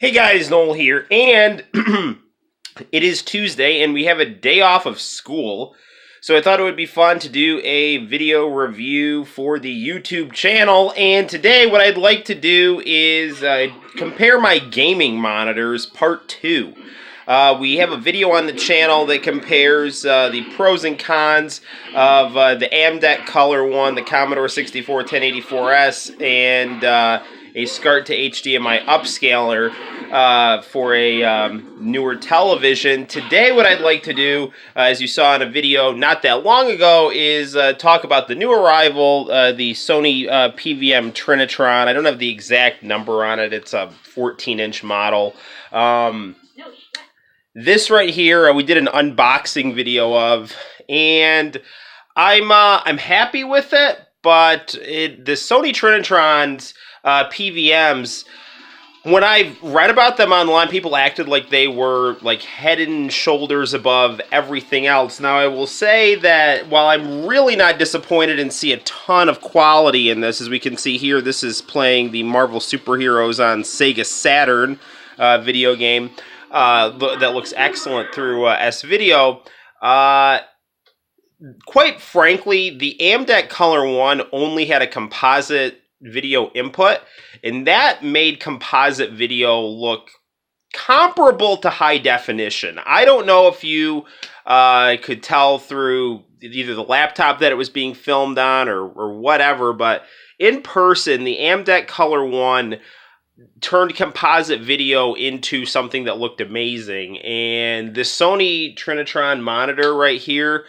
Hey guys, Noel here, and it is Tuesday, and we have a day off of school, so I thought it would be fun to do a video review for the YouTube channel, and today what I'd like to do is compare my gaming monitors, part 2. We have a video on the channel that compares the pros and cons of the AMDEC Color 1, the Commodore 64 1084S, and a SCART to HDMI upscaler for a newer television. Today what I'd like to do, as you saw in a video not that long ago, is talk about the new arrival, the Sony PVM Trinitron. I don't have the exact number on it. It's a 14-inch model. This right here, we did an unboxing video of, and I'm happy with it, but the Sony Trinitrons PVMs, when I read about them online, people acted like they were like head and shoulders above everything else. Now, I will say that while I'm really not disappointed and see a ton of quality in this, as we can see here, this is playing the Marvel Superheroes on Sega Saturn video game that looks excellent through S-Video. Quite frankly, the AMDEC Color 1 only had a composite video input, and that made composite video look comparable to high definition. I don't know if you could tell through either the laptop that it was being filmed on or whatever, but in person, the AMDEC Color 1 turned composite video into something that looked amazing, and the Sony Trinitron monitor right here,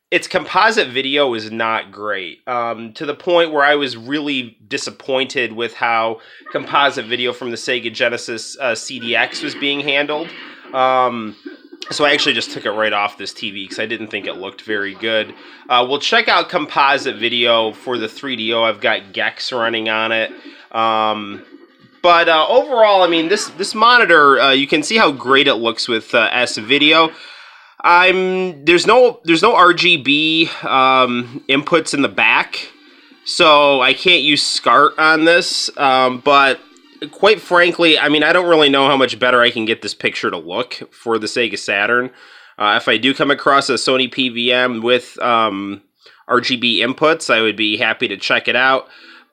its composite video is not great, to the point where I was really disappointed with how composite video from the Sega Genesis CDX was being handled. So I actually just took it right off this TV because I didn't think it looked very good. We'll check out composite video for the 3DO. I've got Gex running on it. But overall, I mean, this monitor, you can see how great it looks with S-Video. There's no RGB inputs in the back, so I can't use SCART on this, but quite frankly, I mean, I don't really know how much better I can get this picture to look for the Sega Saturn. If I do come across a Sony PVM with RGB inputs, I would be happy to check it out,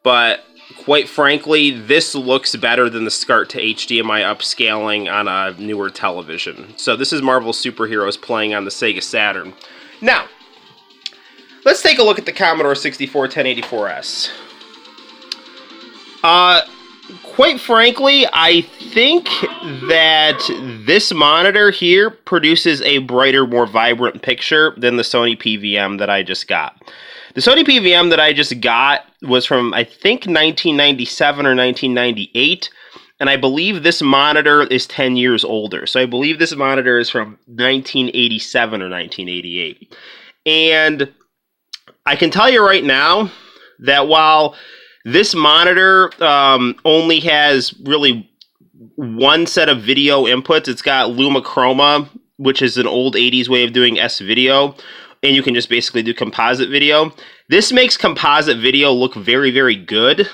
but quite frankly, this looks better than the SCART to HDMI upscaling on a newer television. So this is Marvel Superheroes playing on the Sega Saturn. Now, let's take a look at the Commodore 64 1084S. Quite frankly, I think that this monitor here produces a brighter, more vibrant picture than the Sony PVM that I just got. The Sony PVM that I just got was from, I think, 1997 or 1998, and I believe this monitor is 10 years older. So I believe this monitor is from 1987 or 1988. And I can tell you right now that while this monitor only has really one set of video inputs, it's got Lumichroma, which is an old 80s way of doing S-Video, and you can just basically do composite video. This makes composite video look very, very good.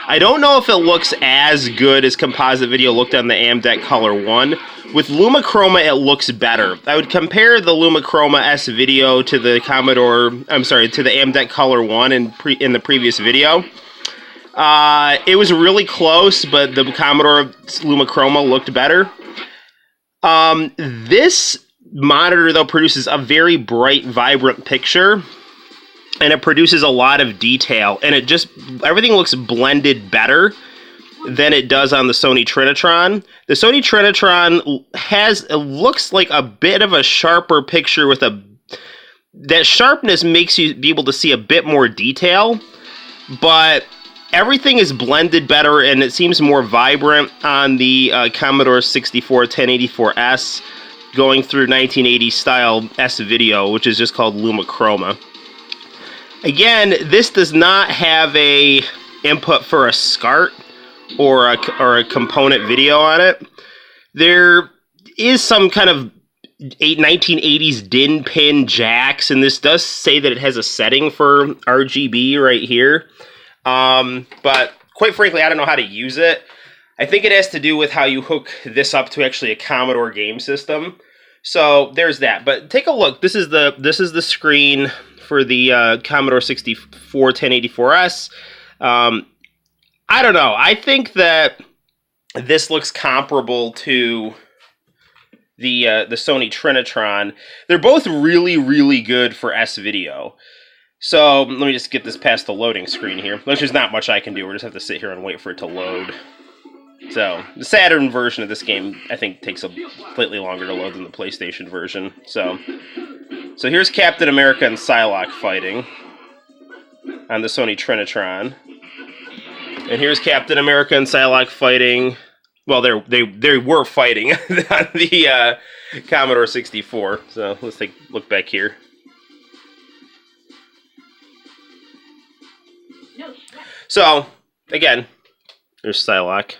I don't know if it looks as good as composite video looked on the AMDEC Color 1. With Lumichroma, it looks better. I would compare the Lumichroma S-Video to the to the AMDEC Color 1 in the previous video. It was really close, but the Commodore Lumichroma looked better. This monitor, though, produces a very bright, vibrant picture, and it produces a lot of detail, and everything looks blended better than it does on the Sony Trinitron. The Sony Trinitron looks like a bit of a sharper picture with that sharpness makes you be able to see a bit more detail, but everything is blended better, and it seems more vibrant on the Commodore 64 1084S, going through 1980s style S-Video, which is just called Lumichroma. Again, this does not have a input for a SCART or a component video on it. There is some kind of 1980s DIN pin jacks, and this does say that it has a setting for RGB right here. But quite frankly, I don't know how to use it. I think it has to do with how you hook this up to actually a Commodore game system. So there's that. But take a look. This is the screen for the Commodore 64 1084S. I don't know. I think that this looks comparable to the Sony Trinitron. They're both really, really good for S-Video. So let me just get this past the loading screen here. There's not much I can do. We just have to sit here and wait for it to load. So the Saturn version of this game, I think, takes a slightly longer to load than the PlayStation version. So here's Captain America and Psylocke fighting on the Sony Trinitron. And here's Captain America and Psylocke fighting. Well, they were fighting on the Commodore 64. So let's take a look back here. So again, there's Psylocke.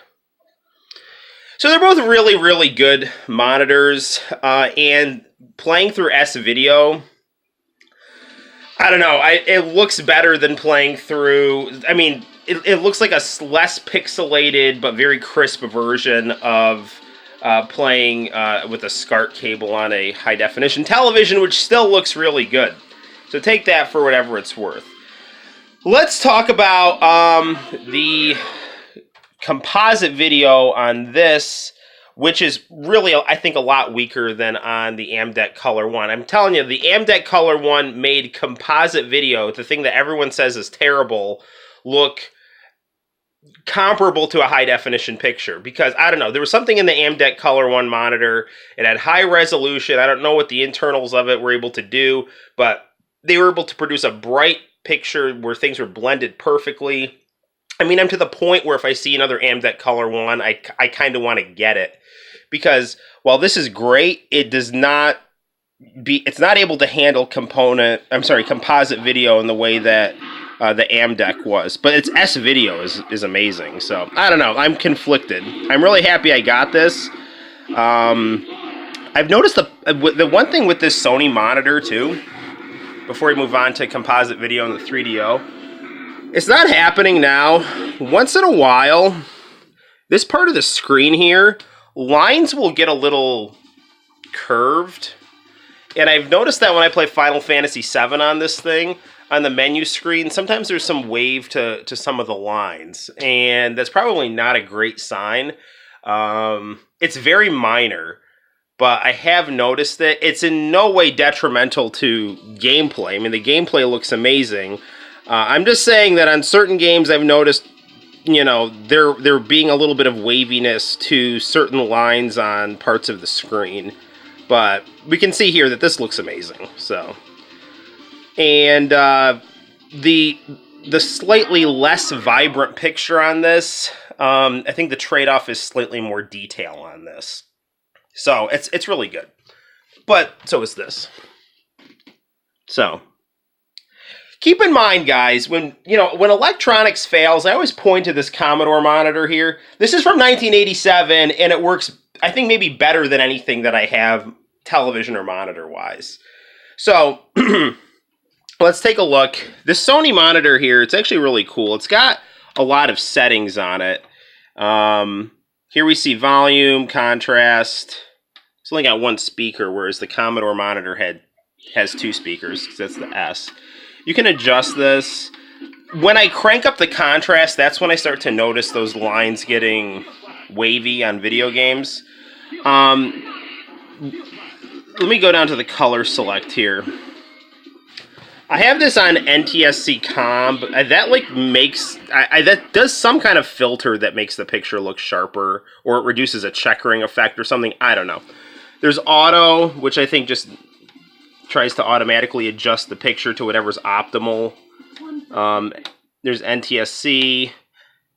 So they're both really, really good monitors, and playing through S-Video, I don't know, it looks better than playing through, I mean, it looks like a less pixelated but very crisp version of playing with a SCART cable on a high-definition television, which still looks really good. So take that for whatever it's worth. Let's talk about the composite video on this, which is really, I think, a lot weaker than on the AMDEC Color 1. I'm telling you, the AMDEC Color 1 made composite video, the thing that everyone says is terrible, look comparable to a high-definition picture. Because, I don't know, there was something in the AMDEC Color 1 monitor. It had high resolution. I don't know what the internals of it were able to do, but they were able to produce a bright picture where things were blended perfectly. I mean, I'm to the point where if I see another AMDEC Color 1, I kind of want to get it. Because while this is great, it's not able to handle composite video in the way that the AMDEC was. But its S-Video is amazing. So, I don't know. I'm conflicted. I'm really happy I got this. I've noticed the one thing with this Sony monitor, too, before we move on to composite video and the 3DO, it's not happening now. Once in a while, this part of the screen here, lines will get a little curved. And I've noticed that when I play Final Fantasy VII on this thing, on the menu screen, sometimes there's some wave to some of the lines. And that's probably not a great sign. It's very minor, but I have noticed it. It's in no way detrimental to gameplay. I mean, the gameplay looks amazing. I'm just saying that on certain games I've noticed, you know, there being a little bit of waviness to certain lines on parts of the screen. But we can see here that this looks amazing. So, and the slightly less vibrant picture on this, I think the trade-off is slightly more detail on this. So it's really good. But so is this. So keep in mind, guys, when electronics fails, I always point to this Commodore monitor here. This is from 1987, and it works, I think, maybe better than anything that I have television or monitor-wise. So let's take a look. This Sony monitor here, it's actually really cool. It's got a lot of settings on it. Here we see volume, contrast. It's only got one speaker, whereas the Commodore monitor has two speakers, because that's the S. You can adjust this. When I crank up the contrast, that's when I start to notice those lines getting wavy on video games. Let me go down to the color select here. I have this on NTSC Comb. That does some kind of filter that makes the picture look sharper, or it reduces a checkering effect or something. I don't know. There's auto, which I think just tries to automatically adjust the picture to whatever's optimal. There's NTSC.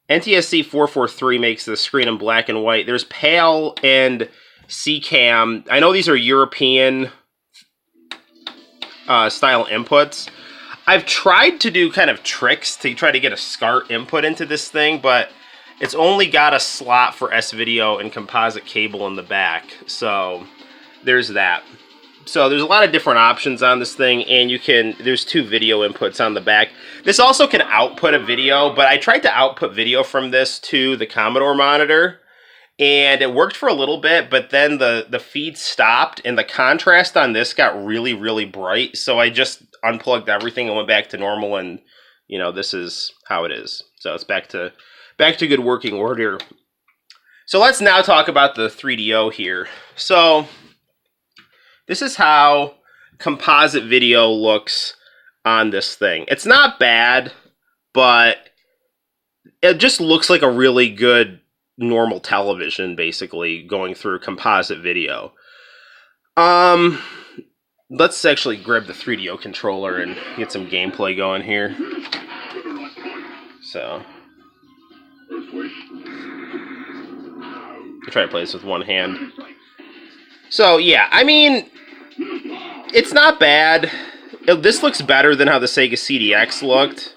NTSC 443 makes the screen in black and white. There's PAL and CCAM. I know these are European style inputs. I've tried to do kind of tricks to try to get a SCART input into this thing, but it's only got a slot for S-Video and composite cable in the back. So there's that. So there's a lot of different options on this thing, and there's 2 video inputs on the back. This also can output a video, but I tried to output video from this to the Commodore monitor, and it worked for a little bit, but then the feed stopped, and the contrast on this got really, really bright, so I just unplugged everything and went back to normal, and, you know, this is how it is. So it's back to good working order. So let's now talk about the 3DO here. So this is how composite video looks on this thing. It's not bad, but it just looks like a really good normal television, basically, going through composite video. Let's actually grab the 3DO controller and get some gameplay going here. So I'll try to play this with one hand. So yeah, I mean, it's not bad. This looks better than how the Sega CDX looked.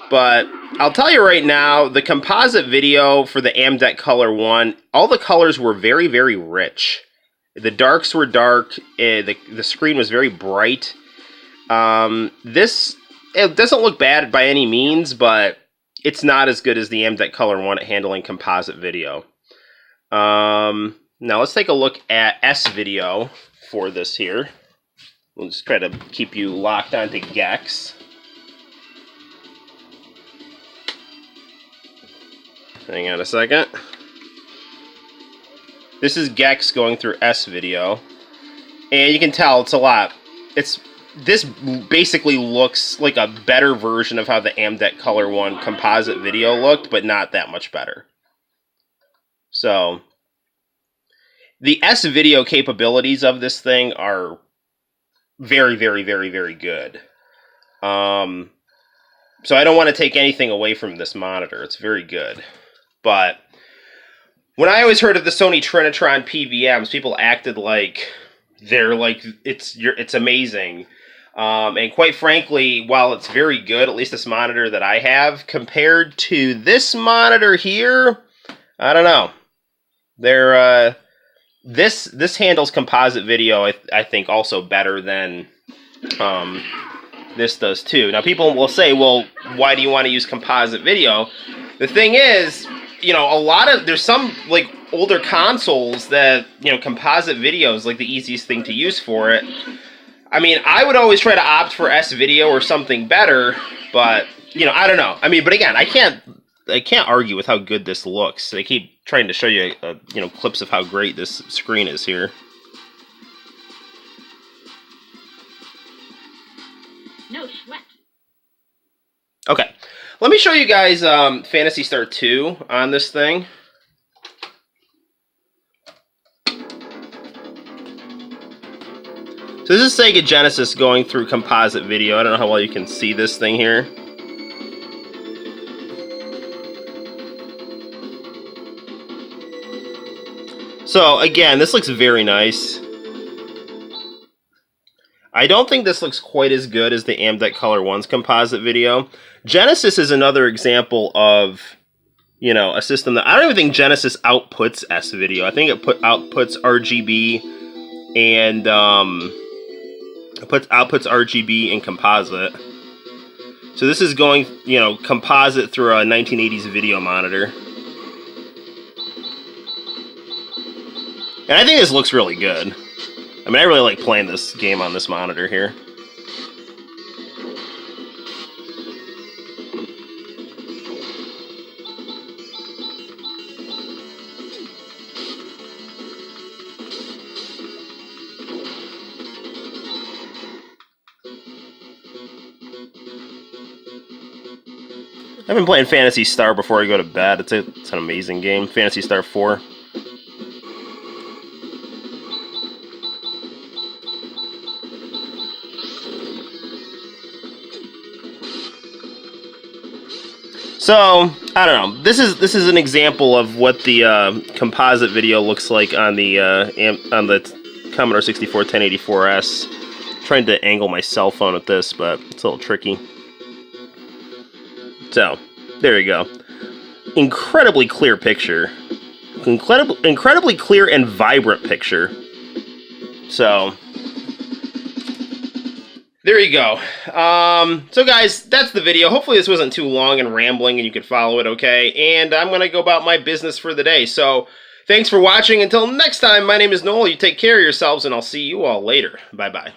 But I'll tell you right now, the composite video for the AMDEC Color 1, all the colors were very, very rich. The darks were dark. The screen was very bright. It doesn't look bad by any means, but it's not as good as the AMDEC Color 1 at handling composite video. Now let's take a look at S-Video for this here. We'll just try to keep you locked onto Gex. Hang on a second. This is Gex going through S-Video. And you can tell it's a lot. This basically looks like a better version of how the AMDEC Color 1 composite video looked, but not that much better. So the S-Video capabilities of this thing are very, very, very, very good. So I don't want to take anything away from this monitor. It's very good. But when I always heard of the Sony Trinitron PVMs, people acted like it's amazing. And quite frankly, while it's very good, at least this monitor that I have, compared to this monitor here, I don't know. This handles composite video, I think, also better than this does too. Now, people will say, well, why do you want to use composite video? The thing is, you know, there's some, like, older consoles that, you know, composite video is, like, the easiest thing to use for it. I mean, I would always try to opt for S-Video or something better, but, you know, I don't know. I mean, but again, I can't argue with how good this looks. I keep trying to show you, you know, clips of how great this screen is here. No sweat. Okay, let me show you guys Phantasy Star 2 on this thing. So this is Sega Genesis going through composite video. I don't know how well you can see this thing here. So again, this looks very nice. I don't think this looks quite as good as the AMDEC Color 1's composite video. Genesis is another example of, you know, a system that I don't even think Genesis outputs S-Video. I think it outputs RGB and outputs RGB and composite. So this is going, you know, composite through a 1980s video monitor. And I think this looks really good. I mean, I really like playing this game on this monitor here. I've been playing Phantasy Star before I go to bed. It's an amazing game. Phantasy Star 4. So, I don't know. This is an example of what the composite video looks like on the Commodore 64 1084S. I'm trying to angle my cell phone at this, but it's a little tricky. So, there you go. Incredibly clear picture. Incredibly clear and vibrant picture. So, there you go. So guys, that's the video. Hopefully this wasn't too long and rambling and you could follow it okay. And I'm going to go about my business for the day. So thanks for watching. Until next time, my name is Noel. You take care of yourselves and I'll see you all later. Bye-bye.